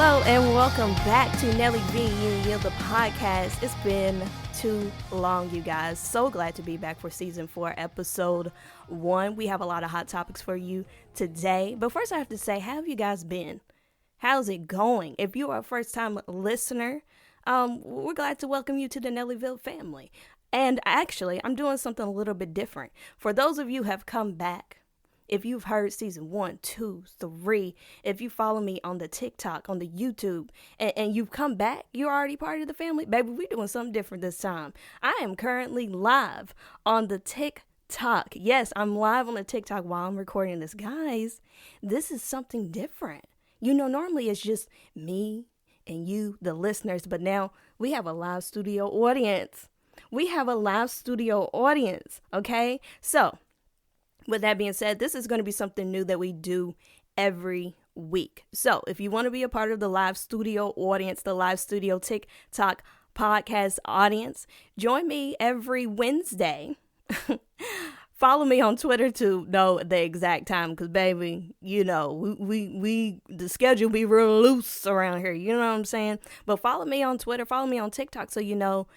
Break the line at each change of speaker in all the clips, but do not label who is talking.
Hello and welcome back to Nelly V Union, the podcast. It's been too long, you guys. So glad to be back for season 4, episode 1. We have a lot of hot topics for you today. But first I have to say, how have you guys been? How's it going? If you are a first-time listener, we're glad to welcome you to the Nellyville family. And actually, I'm doing something a little bit different. For those of you who have come back, if you've heard season 1, 2, 3, if you follow me on the TikTok, on the YouTube, and you've come back, you're already part of the family. Baby, we're doing something different this time. I am currently live on the TikTok. Yes, I'm live on the TikTok while I'm recording this. Guys, this is something different. You know, normally it's just me and you, the listeners, but now we have a live studio audience. Okay? So, with that being said, this is going to be something new that we do every week. So if you want to be a part of the live studio audience, the live studio TikTok podcast audience, join me every Wednesday. Follow me on Twitter to know the exact time because, baby, you know, we the schedule be real loose around here. You know what I'm saying? But follow me on Twitter, follow me on TikTok so you know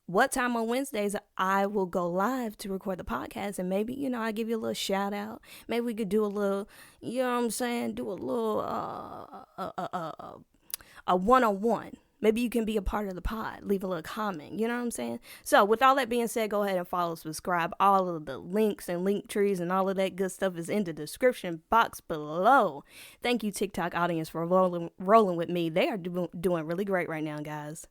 what time on Wednesdays I will go live to record the podcast. And maybe, you know, I give you a little shout out. Maybe we could do a little, you know what I'm saying, do a little a one-on-one. Maybe you can be a part of the pod. Leave a little comment. You know what I'm saying? So with all that being said, go ahead and follow, subscribe. All of the links and link trees and all of that good stuff is in the description box below. Thank you, TikTok audience, for rolling with me. They are doing really great right now, guys.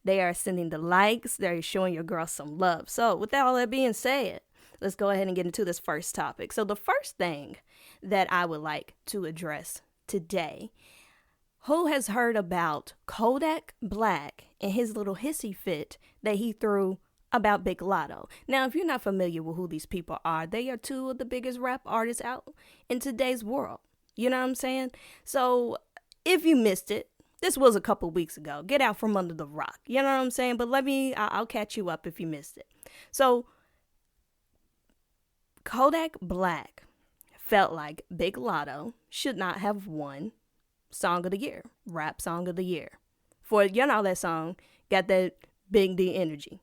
They are sending the likes. They're showing your girl some love. So with all that being said, let's go ahead and get into this first topic. So the first thing that I would like to address today, who has heard about Kodak Black and his little hissy fit that he threw about Big Latto? Now, if you're not familiar with who these people are, they are two of the biggest rap artists out in today's world. You know what I'm saying? So if you missed it, this was a couple weeks ago. Get out from under the rock. You know what I'm saying? But I'll catch you up if you missed it. So Kodak Black felt like Big Latto should not have won Song of the Year, Rap Song of the Year. For, you know, that song got that Big D energy.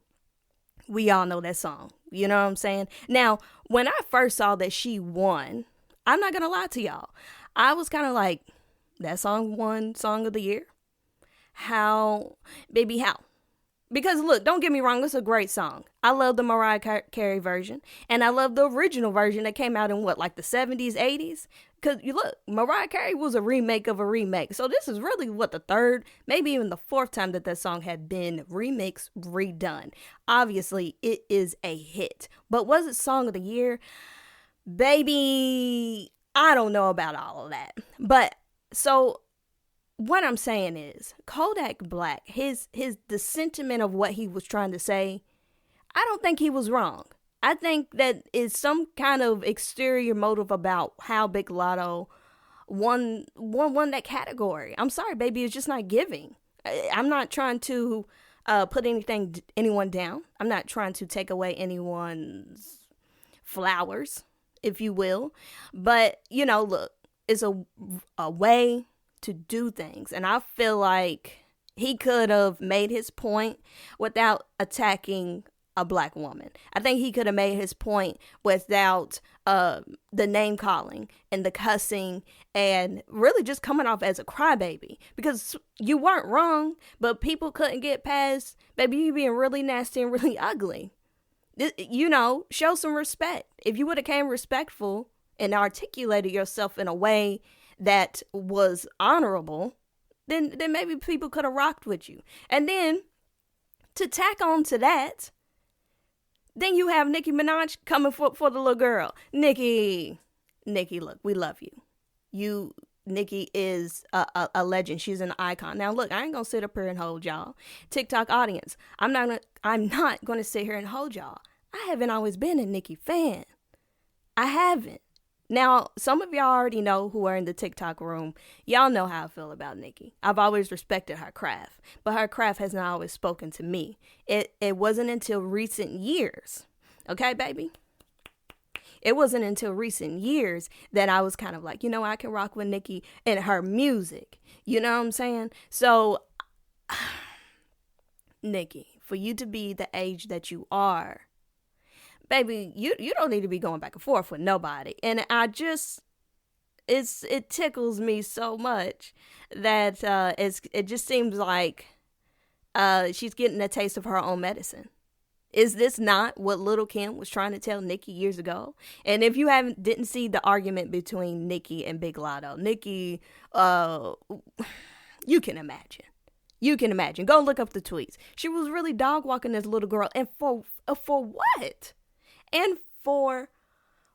We all know that song. You know what I'm saying? Now, when I first saw that she won, I'm not going to lie to y'all. I was kind of like, that song won Song of the Year? How? Baby, how? Because look, don't get me wrong, it's a great song. I love the Mariah Carey version. And I love the original version that came out in like the 70s, 80s? Because you look, Mariah Carey was a remake of a remake. So this is really the third, maybe even the fourth time that song had been remixed, redone. Obviously, it is a hit. But was it Song of the Year? Baby, I don't know about all of that. But so what I'm saying is Kodak Black, the sentiment of what he was trying to say, I don't think he was wrong. I think that is some kind of exterior motive about how Big Latto won that category. I'm sorry, baby, it's just not giving. I'm not trying to put anyone down. I'm not trying to take away anyone's flowers, if you will. But, you know, look, it's a way to do things. And I feel like he could have made his point without attacking a black woman. I think he could have made his point without the name calling and the cussing and really just coming off as a crybaby. Because you weren't wrong, but people couldn't get past, baby, you being really nasty and really ugly. You know, show some respect. If you would have came respectful and articulated yourself in a way that was honorable, then maybe people could have rocked with you. And then to tack on to that, then you have Nicki Minaj coming for the little girl. Nicki, look, we love you. Nicki is a legend. She's an icon. Now, look, I ain't gonna sit up here and hold y'all. TikTok audience, I'm not gonna sit here and hold y'all. I haven't always been a Nicki fan. I haven't. Now, some of y'all already know who are in the TikTok room. Y'all know how I feel about Nicki. I've always respected her craft, but her craft has not always spoken to me. It wasn't until recent years, okay, baby? It wasn't until recent years that I was kind of like, I can rock with Nicki and her music. You know what I'm saying? So, Nicki, for you to be the age that you are, baby, you don't need to be going back and forth with nobody. And it tickles me so much that it just seems like she's getting a taste of her own medicine. Is this not what Lil' Kim was trying to tell Nicki years ago? And if you didn't see the argument between Nicki and Big Latto, Nicki, you can imagine. You can imagine. Go look up the tweets. She was really dog walking this little girl, and for what? And for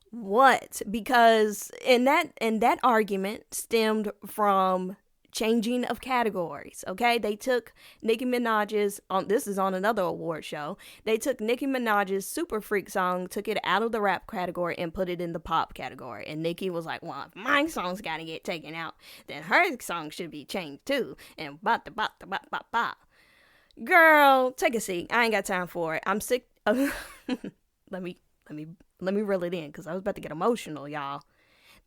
what? Because in that argument stemmed from changing of categories. Okay, they took Nicki Minaj's this is on another award show. They took Nicki Minaj's Super Freak song, took it out of the rap category and put it in the pop category. And Nicki was like, "Well, if my song's got to get taken out, then her song should be changed too." And ba ba ba ba ba. Girl, take a seat. I ain't got time for it. I'm sick of let me reel it in because I was about to get emotional, y'all.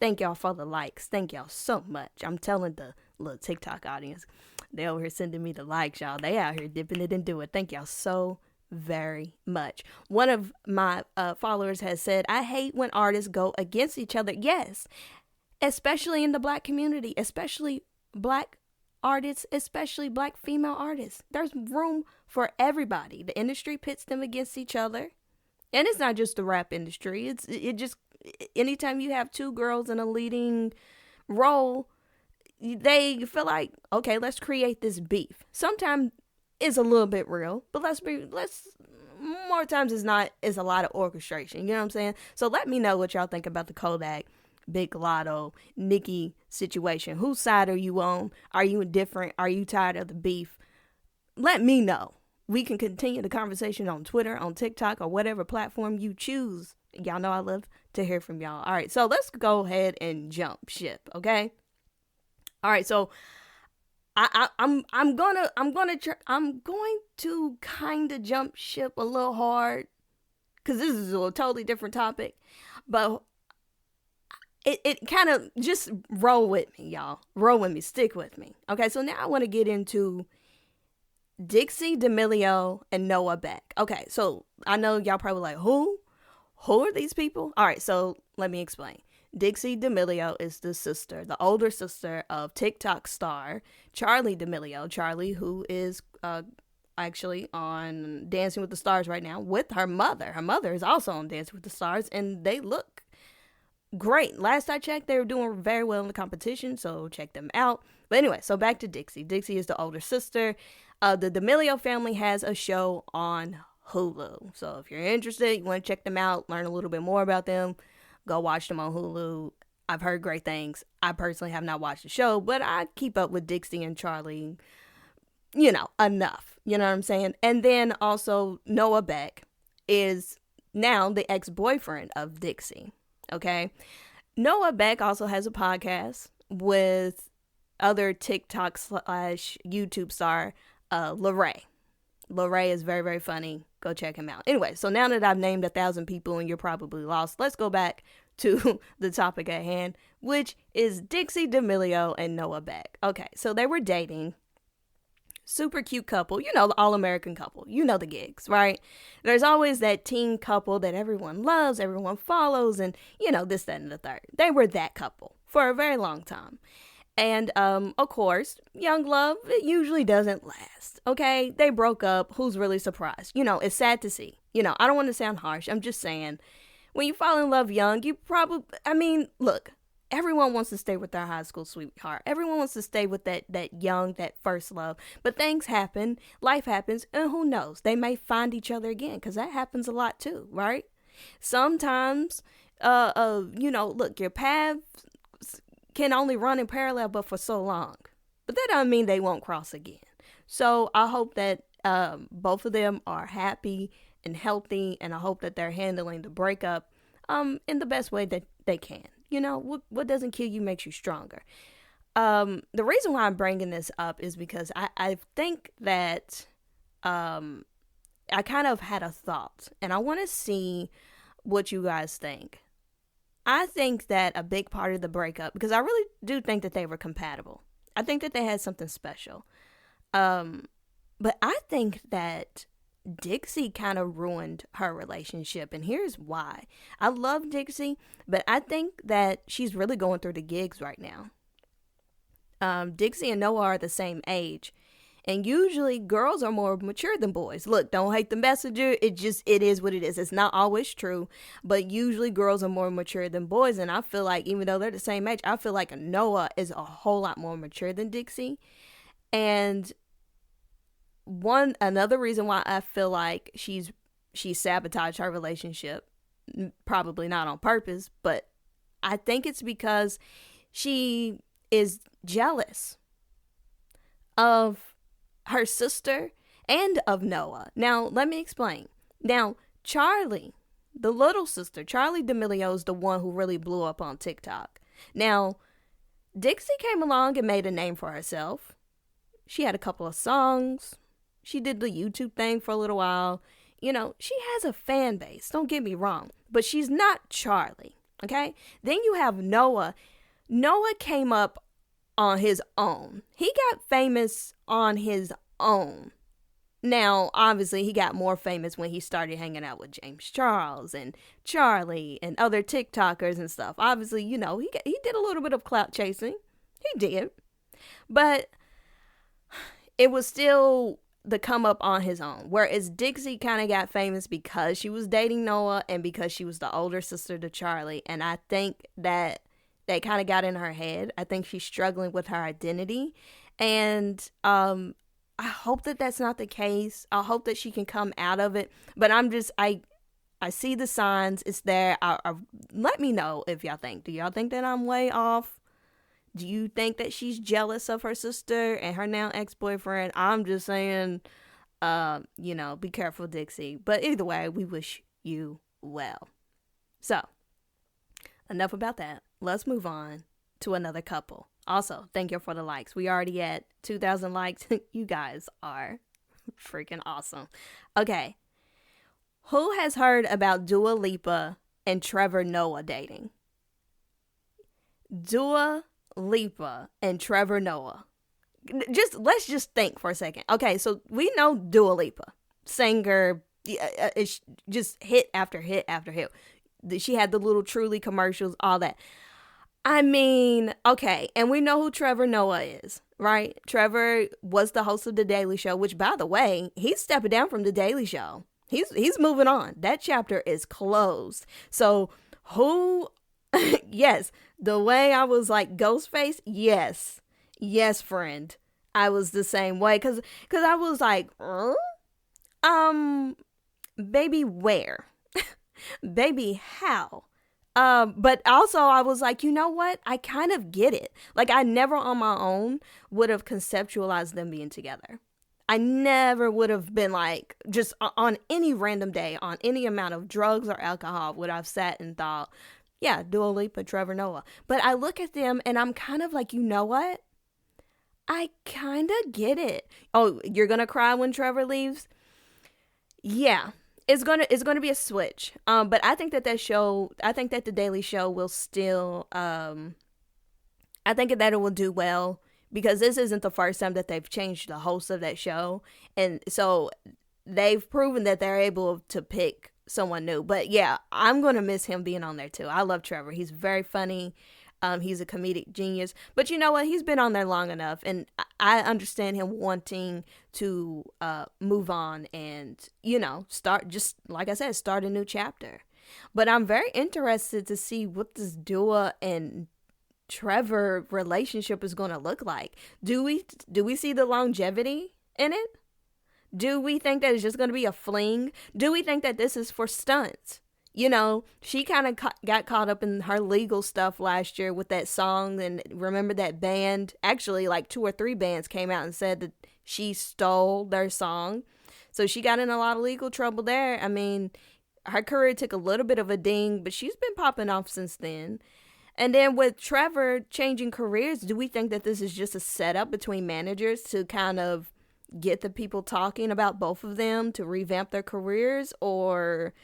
Thank y'all for the likes. Thank y'all so much. I'm telling the little TikTok audience, they over here sending me the likes, y'all. They out here dipping it into it. Thank y'all so very much. One of my followers has said, I hate when artists go against each other. Yes, especially in the Black community, especially Black artists, especially Black female artists. There's room for everybody. The industry pits them against each other. And it's not just the rap industry. It just, anytime you have two girls in a leading role, they feel like, okay, let's create this beef. Sometimes it's a little bit real, but more times it's a lot of orchestration. You know what I'm saying? So let me know what y'all think about the Kodak, Big Latto, Nicki situation. Whose side are you on? Are you indifferent? Are you tired of the beef? Let me know. We can continue the conversation on Twitter, on TikTok, or whatever platform you choose. Y'all know I love to hear from y'all. All right, so let's go ahead and jump ship, okay? All right, so I'm going to kind of jump ship a little hard because this is a totally different topic, but it kind of just roll with me, y'all. Roll with me, stick with me. Okay, so now I want to get into Dixie D'Amelio and Noah Beck. Okay, so I know y'all probably like, who are these people? All right, so let me explain. Dixie D'Amelio is the older sister of TikTok star Charli D'Amelio. Charli, who is actually on Dancing with the Stars right now with her mother. Her mother is also on Dancing with the Stars, and they look great. Last I checked, they were doing very well in the competition, so check them out. But anyway, so back to Dixie. Dixie is the older sister. The D'Amelio family has a show on Hulu. So if you're interested, you want to check them out, learn a little bit more about them, go watch them on Hulu. I've heard great things. I personally have not watched the show, but I keep up with Dixie and Charli, enough. You know what I'm saying? And then also Noah Beck is now the ex-boyfriend of Dixie. Okay? Noah Beck also has a podcast with other TikTok / YouTube star Larray. Larray is very, very funny. Go check him out. Anyway, so now that I've named 1,000 people and you're probably lost, let's go back to the topic at hand, which is Dixie D'Amelio and Noah Beck. Okay, so they were dating. Super cute couple. You know, the all-American couple. You know the gigs, right? There's always that teen couple that everyone loves, everyone follows, and, this, that, and the third. They were that couple for a very long time. And, of course, young love, it usually doesn't last, okay? They broke up. Who's really surprised? It's sad to see. I don't want to sound harsh. I'm just saying, when you fall in love young, look, everyone wants to stay with their high school sweetheart. Everyone wants to stay with that young, that first love. But things happen, life happens, and who knows? They may find each other again, because that happens a lot too, right? Sometimes, look, your paths can only run in parallel but for so long, but that doesn't mean they won't cross again. So I hope that both of them are happy and healthy, and I hope that they're handling the breakup in the best way that they can. What doesn't kill you makes you stronger. The reason why I'm bringing this up is because I think that I kind of had a thought, and I want to see what you guys think. I think that a big part of the breakup, because I really do think that they were compatible. I think that they had something special. Um, but I think that Dixie kind of ruined her relationship, and here's why. I love Dixie, but I think that she's really going through the gigs right now. Dixie and Noah are the same age, and usually girls are more mature than boys. Look, don't hate the messenger. It is what it is. It's not always true, but usually girls are more mature than boys. And I feel like even though they're the same age, I feel like Noah is a whole lot more mature than Dixie. And another reason why I feel like she sabotaged her relationship, probably not on purpose, but I think it's because she is jealous of her sister and of Noah. Now, let me explain. Now, Charli, the little sister, Charli D'Amelio, is the one who really blew up on TikTok. Now, Dixie came along and made a name for herself. She had a couple of songs. She did the YouTube thing for a little while. You know, she has a fan base, don't get me wrong, but she's not Charli, okay? Then you have Noah. Noah came up on his own. He got famous on his own. Now, obviously, he got more famous when he started hanging out with James Charles and Charli and other TikTokers and stuff. Obviously, you know, he did a little bit of clout chasing. He did. But it was still the come up on his own. Whereas Dixie kind of got famous because she was dating Noah and because she was the older sister to Charli. And I think that kind of got in her head. I think she's struggling with her identity. And I hope that that's not the case. I hope that she can come out of it. But I see the signs. It's there. Let me know if y'all think. Do y'all think that I'm way off? Do you think that she's jealous of her sister and her now ex-boyfriend? I'm just saying, be careful, Dixie. But either way, we wish you well. So, enough about that. Let's move on to another couple. Also, thank you for the likes. We already at 2,000 likes. You guys are freaking awesome. Okay. Who has heard about Dua Lipa and Trevor Noah dating? Dua Lipa and Trevor Noah. Let's just think for a second. Okay, so we know Dua Lipa, singer, it's just hit after hit after hit. She had the little Truly commercials, all that. I mean, okay, and we know who Trevor Noah is, right? Trevor was the host of The Daily Show, which, by the way, he's stepping down from The Daily Show. He's moving on. That chapter is closed. So who, yes, the way I was like Ghostface, yes, friend. I was the same way, because I was like, baby, where? Baby, how? But also I was like, you know what? I kind of get it. Like, I never on my own would have conceptualized them being together. I never would have been like, just on any random day, on any amount of drugs or alcohol, would I've sat and thought, yeah, Dua Lipa, Trevor Noah. But I look at them and I'm kind of like, you know what? I kind of get it. Oh, you're going to cry when Trevor leaves? Yeah. It's gonna be a switch. But I think that The Daily Show will still, I think that it will do well, because this isn't the first time that they've changed the host of that show. And so they've proven that they're able to pick someone new. But yeah, I'm going to miss him being on there too. I love Trevor. He's very funny. He's a comedic genius. But you know what? He's been on there long enough, and I understand him wanting to move on and, start, just like I said, start a new chapter. But I'm very interested to see what this Dua and Trevor relationship is going to look like. Do we see the longevity in it? Do we think that it's just going to be a fling? Do we think that this is for stunts? She kind of got caught up in her legal stuff last year with that song. And remember that band, actually like 2 or 3 bands came out and said that she stole their song. So she got in a lot of legal trouble there. I mean, her career took a little bit of a ding, but she's been popping off since then. And then with Trevor changing careers, do we think that this is just a setup between managers to kind of get the people talking about both of them to revamp their careers? Or...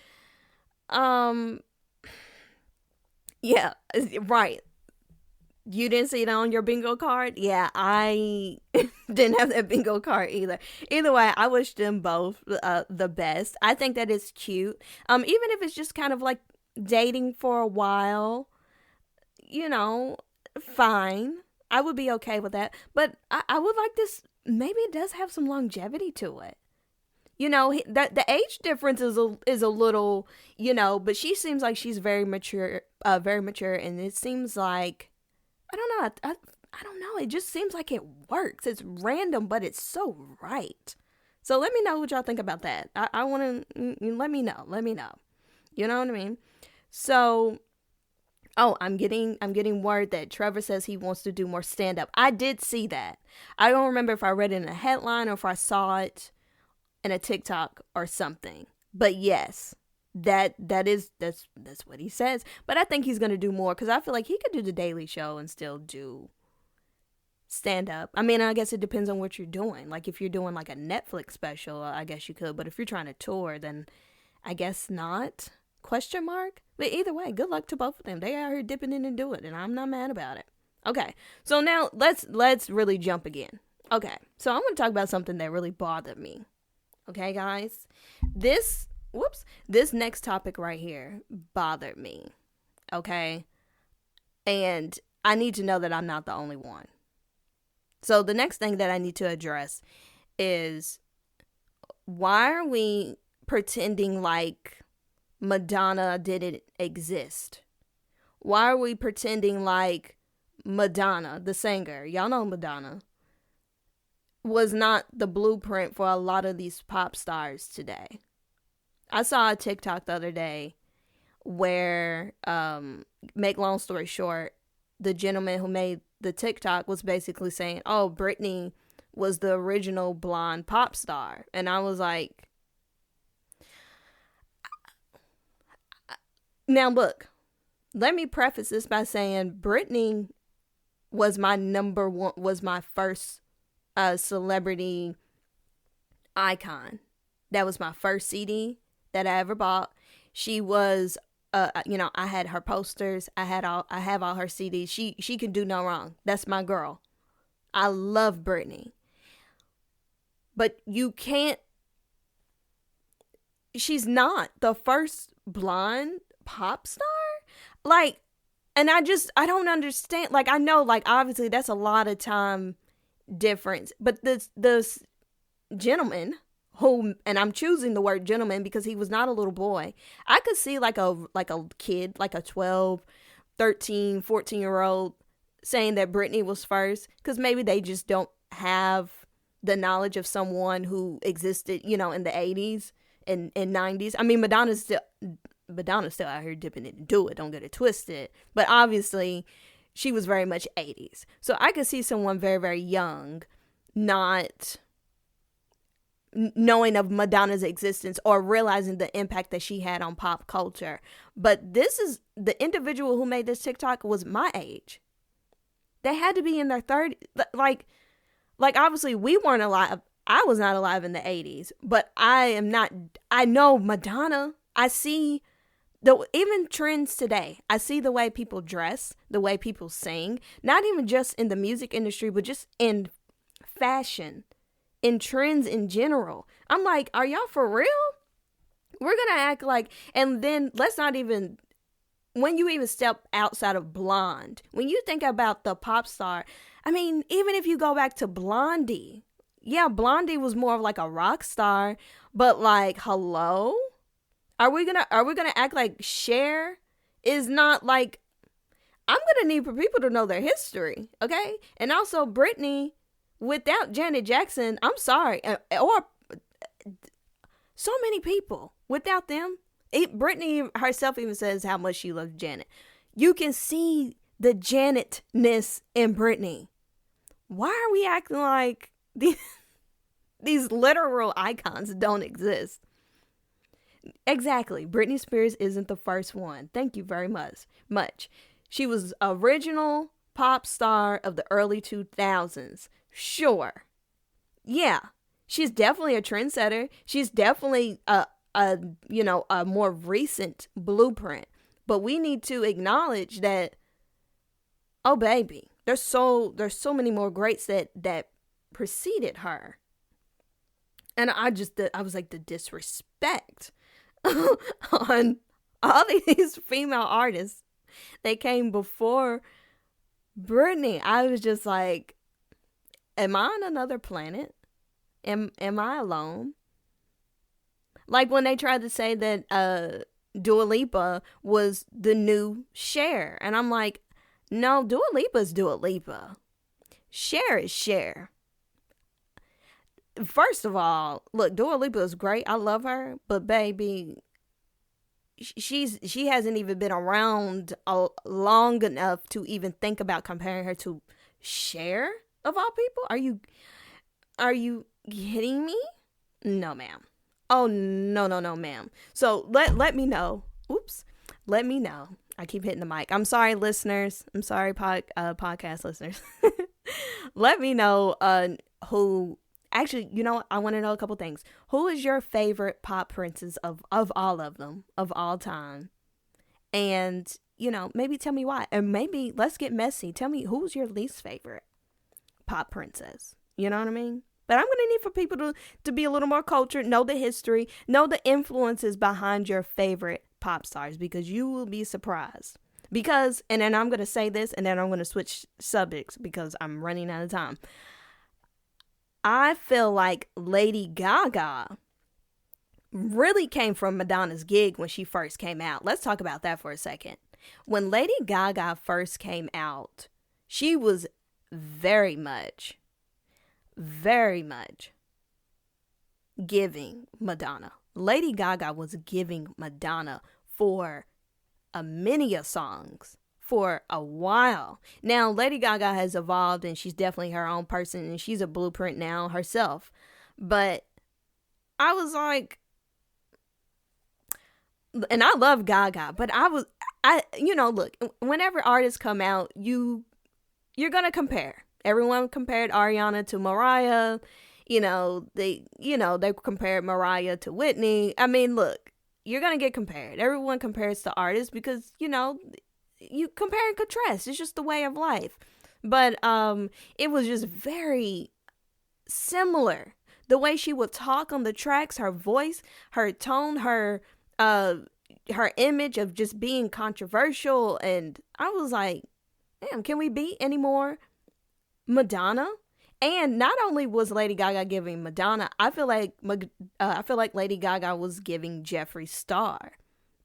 Yeah, right. You didn't see it on your bingo card? Yeah, I didn't have that bingo card either. Either way, I wish them both the best. I think that is cute. Even if it's just kind of like dating for a while, you know, fine. I would be okay with that. But I would like this. Maybe it does have some longevity to it. You know, the age difference is a little, but she seems like she's very mature, and it seems like I don't know. I don't know. It just seems like it works. It's random, but it's so right. So let me know what y'all think about that. I want to let me know. Let me know. You know what I mean? So, oh, I'm getting word that Trevor says he wants to do more stand up. I did see that. I don't remember if I read it in a headline or if I saw it in a TikTok or something. But yes, that's what he says. But I think he's gonna do more because I feel like he could do the Daily Show and still do stand up. I mean, I guess it depends on what you're doing. Like if you're doing like a Netflix special, I guess you could. But if you're trying to tour, then I guess not. Question mark. But either way, good luck to both of them. They are here dipping in and do it, and I'm not mad about it. Okay, so now let's really jump again. Okay, so I'm gonna talk about something that really bothered me. Okay, guys, this next topic right here bothered me. Okay, and I need to know that I'm not the only one. So the next thing that I need to address is why are we pretending like Madonna didn't exist? Why are we pretending like Madonna, the singer, y'all know Madonna, was not the blueprint for a lot of these pop stars today? I saw a TikTok the other day where, make long story short, the gentleman who made the TikTok was basically saying, oh, Britney was the original blonde pop star. And I was like, now look, let me preface this by saying Britney was my number one, was my first celebrity icon. That was my first CD that I ever bought. She was, I had her posters. I have all her CDs. She can do no wrong. That's my girl. I love Britney. But you can't, she's not the first blonde pop star. Like, and I don't understand. Like, I know, like, obviously that's a lot of time difference. But this gentleman who, and I'm choosing the word gentleman because he was not a little boy. I could see like a kid, like a 12, 13, 14-year-old saying that Britney was first because maybe they just don't have the knowledge of someone who existed, in the 80s and 90s. I mean, Madonna's still out here dipping it and do it. Don't get it twisted. But obviously, she was very much 80s. So I could see someone very, very young not knowing of Madonna's existence or realizing the impact that she had on pop culture. But this is the individual who made this TikTok was my age. They had to be in their 30s. Like obviously we weren't alive. I was not alive in the 80s, but I know Madonna. I see even trends today. I see the way people dress, the way people sing, not even just in the music industry, but just in fashion, in trends in general. I'm like, are y'all for real? We're going to act like, and then let's not even, when you even step outside of blonde, when you think about the pop star, I mean, even if you go back to Blondie, yeah, Blondie was more of like a rock star, but like, hello? Are we gonna act like Cher is not like, I'm gonna need for people to know their history, okay? And also Britney, without Janet Jackson, I'm sorry, or so many people, without them, Britney herself even says how much she loves Janet. You can see the Janet-ness in Britney. Why are we acting like these literal icons don't exist? Exactly. Britney Spears isn't the first one. Thank you very much. She was original pop star of the early 2000s. Sure. Yeah. She's definitely a trendsetter. She's definitely a more recent blueprint. But we need to acknowledge that, oh baby, there's so many more greats that preceded her. And I was like, the disrespect on all these female artists that came before Britney. I was just like, am I on another planet? Am I alone? Like when they tried to say that Dua Lipa was the new Cher. And I'm like, no, Dua Lipa's Dua Lipa. Cher is Cher. First of all, look, Dua Lipa is great. I love her. But baby, she hasn't even been around long enough to even think about comparing her to Cher, of all people. Are you kidding me? No, ma'am. Oh, no, ma'am. So let me know. Oops. Let me know. I keep hitting the mic. I'm sorry, listeners. I'm sorry, podcast listeners. Let me know who... Actually, you know what? I want to know a couple things. Who is your favorite pop princess of all of them, of all time? And, you know, maybe tell me why. And maybe let's get messy. Tell me who's your least favorite pop princess. You know what I mean? But I'm going to need for people to be a little more cultured, know the history, know the influences behind your favorite pop stars, because you will be surprised. Because, and then I'm going to say this, and then I'm going to switch subjects because I'm running out of time. I feel like Lady Gaga really came from Madonna's gig when she first came out. Let's talk about that for a second. When Lady Gaga first came out, she was very much giving Madonna. Lady Gaga was giving Madonna for many songs for a while. Now, Lady Gaga has evolved and she's definitely her own person and she's a blueprint now herself. But I was like, and I love Gaga, but look, whenever artists come out, you're going to compare. Everyone compared Ariana to Mariah. They compared Mariah to Whitney. I mean, look, you're going to get compared. Everyone compares to artists because, you compare and contrast. It's just the way of life. But it was just very similar. The way she would talk on the tracks, her voice, her tone, her image of just being controversial. And I was like, damn, can we be any more Madonna? And not only was Lady Gaga giving Madonna, I feel like Lady Gaga was giving Jeffree Star.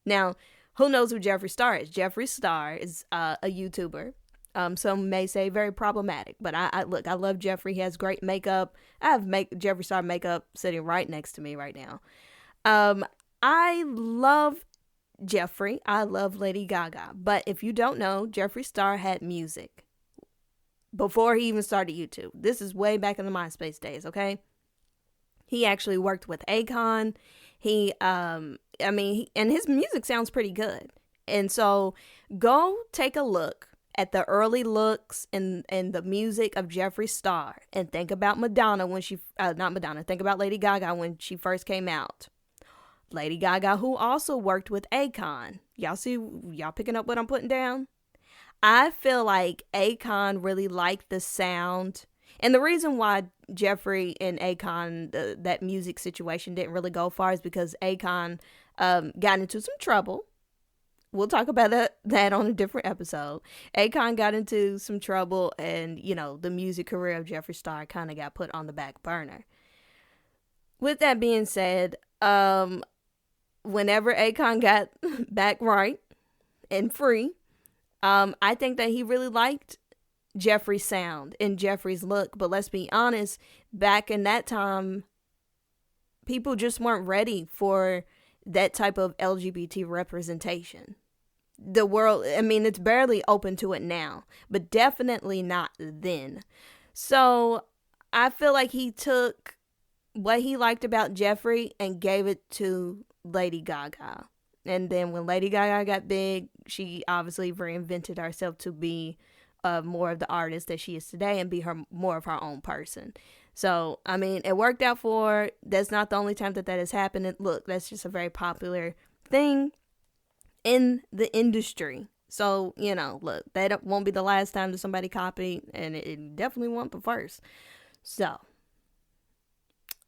Now, who knows who Jeffree Star is? Jeffree Star is a YouTuber. Some may say very problematic, but I love Jeffree. He has great makeup. I have Jeffree Star makeup sitting right next to me right now. I love Jeffree. I love Lady Gaga. But if you don't know, Jeffree Star had music before he even started YouTube. This is way back in the MySpace days, okay? He actually worked with Akon. And his music sounds pretty good. And so go take a look at the early looks and the music of Jeffree Star and think about Madonna think about Lady Gaga when she first came out. Lady Gaga, who also worked with Akon. Y'all picking up what I'm putting down? I feel like Akon really liked the sound. And the reason why Jeffree and Akon, that music situation didn't really go far is because Akon got into some trouble. We'll talk about that on a different episode. Akon got into some trouble and, the music career of Jeffree Star kind of got put on the back burner. With that being said, whenever Akon got back right and free, I think that he really liked Jeffree's sound and Jeffree's look. But let's be honest, back in that time, people just weren't ready for that type of LGBT representation. The world, it's barely open to it now, but definitely not then. So I feel like he took what he liked about Jeffree and gave it to Lady Gaga. And then when Lady Gaga got big, she obviously reinvented herself to be more of the artist that she is today and be more of her own person. So, it worked out for her. That's not the only time that has happened. And look, that's just a very popular thing. in the industry. So, look, that won't be the last time that somebody copied, and it definitely won't the first. So,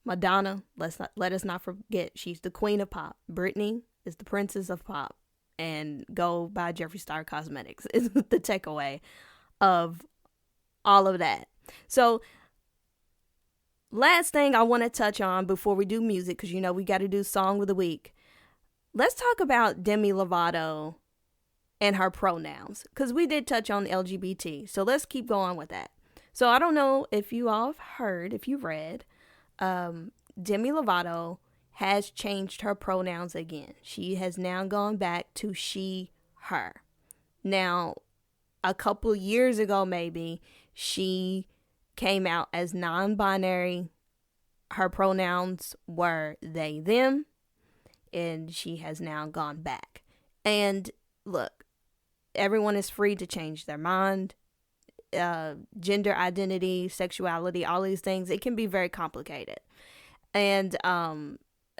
Madonna, let us not forget, she's the queen of pop. Britney is the princess of pop. And go buy Jeffree Star Cosmetics is the takeaway of all of that. So, last thing I want to touch on before we do music, because we got to do song of the week. Let's talk about Demi Lovato and her pronouns, because we did touch on LGBT. So let's keep going with that. So I don't know if you all have heard, if you read, Demi Lovato has changed her pronouns again. She has now gone back to she, her. Now, a couple years ago, maybe, she came out as non-binary. Her pronouns were they, them, and she has now gone back. And look, everyone is free to change their mind. Gender identity, sexuality, all these things, it can be very complicated. And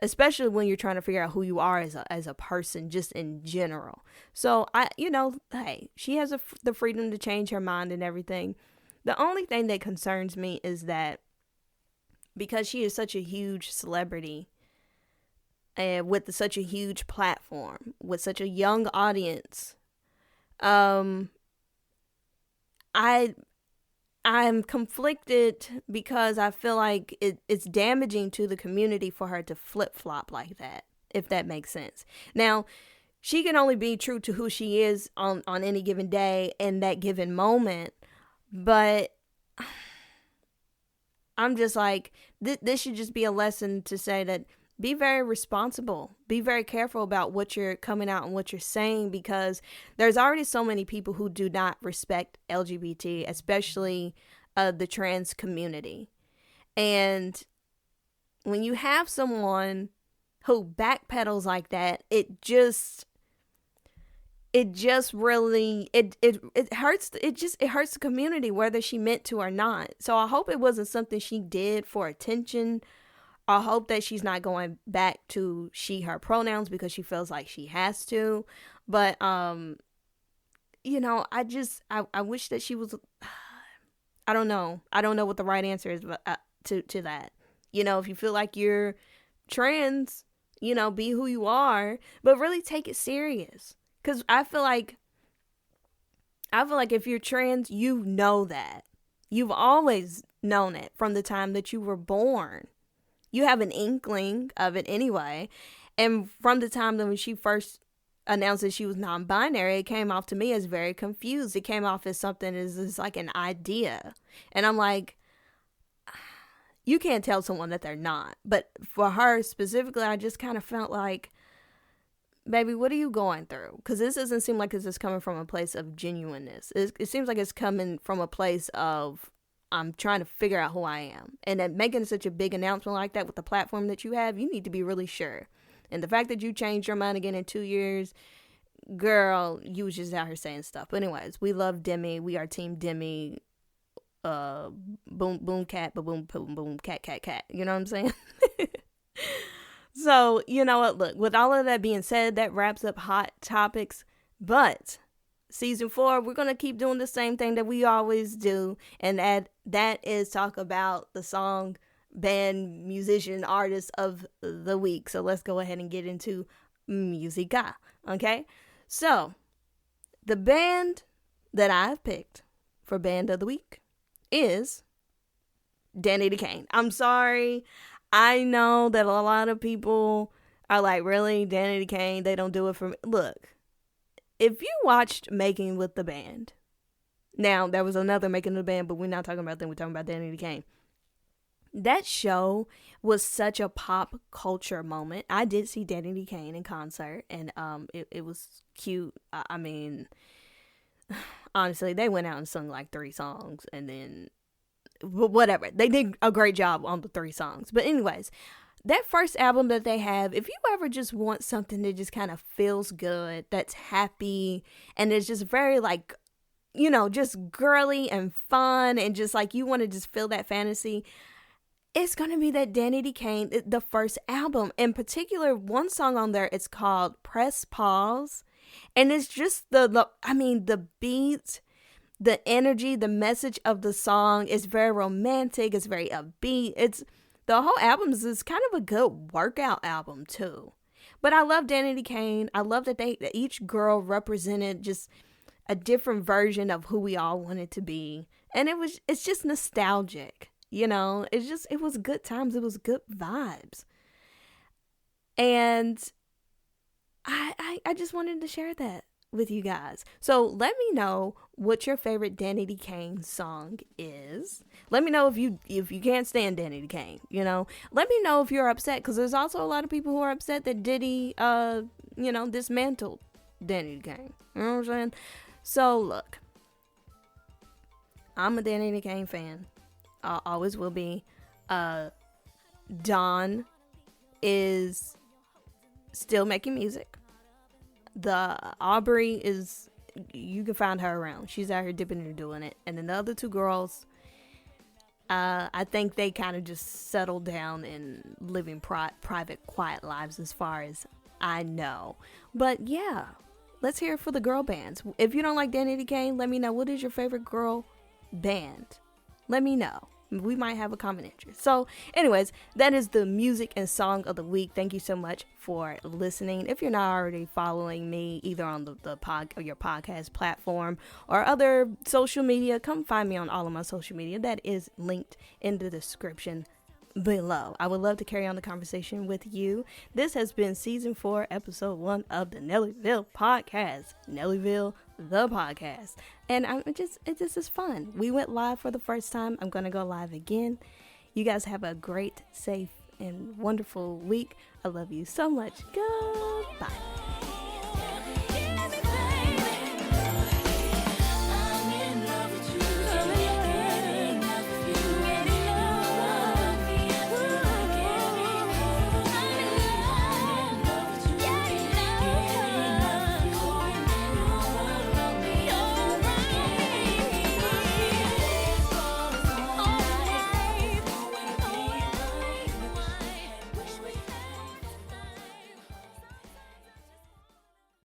especially when you're trying to figure out who you are as a person, just in general. So hey, she has the freedom to change her mind and everything. The only thing that concerns me is that because she is such a huge celebrity and with such a huge platform, with such a young audience, I'm conflicted because I feel like it's damaging to the community for her to flip-flop like that, if that makes sense. Now, she can only be true to who she is on any given day and that given moment, but I'm just like, this should just be a lesson to say that be very responsible. Be very careful about what you're coming out and what you're saying, because there's already so many people who do not respect LGBT, especially the trans community. And when you have someone who backpedals like that, it just really hurts. It hurts the community, whether she meant to or not. So I hope it wasn't something she did for attention. I hope that she's not going back to she, her pronouns because she feels like she has to. But, I wish that she was, I don't know. I don't know what the right answer is to that. If you feel like you're trans, be who you are, but really take it serious. Because I feel like if you're trans, you know that. You've always known it from the time that you were born. You have an inkling of it anyway. And from the time that when she first announced that she was non-binary, it came off to me as very confused. It came off as something as like an idea. And I'm like, you can't tell someone that they're not. But for her specifically, I just kind of felt like, baby, what are you going through? Because this doesn't seem like this is coming from a place of genuineness. It seems like it's coming from a place of, I'm trying to figure out who I am. And that making such a big announcement like that with the platform that you have, you need to be really sure. And the fact that you changed your mind again in 2 years, girl, you was just out here saying stuff. But anyways, we love Demi. We are team Demi. Boom cat, boom boom boom cat cat cat. You know what I'm saying? So, you know what? Look, with all of that being said, that wraps up Hot Topics. But season 4, we're going to keep doing the same thing that we always do. And that is talk about the song, band, musician, artist of the week. So let's go ahead and get into Musica. Okay? So, the band that I've picked for band of the week is Danity Kane. I'm sorry. I know that a lot of people are like, really? Danity Kane? They don't do it for me. Look, if you watched Making with the Band, now there was another Making with the Band, but we're not talking about them. We're talking about Danity Kane. That show was such a pop culture moment. I did see Danity Kane in concert, and it was cute. I mean, honestly, they went out and sung like 3 songs, and then whatever. They did a great job on the 3 songs. But anyways, that first album that they have, if you ever just want something that just kind of feels good, that's happy, and it's just very like, just girly and fun, and just like you want to just feel that fantasy, it's going to be that Danity Kane, the first album. In particular, one song on there, it's called Press Pause. And it's just the beats, the energy, the message of the song is very romantic. It's very upbeat. The whole album is kind of a good workout album too. But I love Danity Kane. I love that each girl represented just a different version of who we all wanted to be. And it's just nostalgic, it was good times. It was good vibes. And I just wanted to share that with you guys. So let me know what your favorite Danity Kane song is. Let me know if you can't stand Danity Kane, Let me know if you're upset, because there's also a lot of people who are upset that Diddy, dismantled Danity Kane. You know what I'm saying? So look, I'm a Danity Kane fan. I always will be. Dawn is still making music. The Aubrey you can find her around. She's out here dipping and doing it. And then the other two girls, I think they kind of just settled down and living private, quiet lives as far as I know. But yeah, let's hear it for the girl bands. If you don't like Danity Kane, let me know. What is your favorite girl band? Let me know. We might have a common interest. So anyways, that is the music and song of the week. Thank you so much for listening. If you're not already following me either on your podcast platform or other social media, come find me on all of my social media. That is linked in the description below. I would love to carry on the conversation with you. This has been season 4, episode 1 of the Nellyville podcast. Nellyville, the podcast. And this is fun. We went live for the first time. I'm going to go live again. You guys have a great, safe, and wonderful week. I love you so much. Goodbye.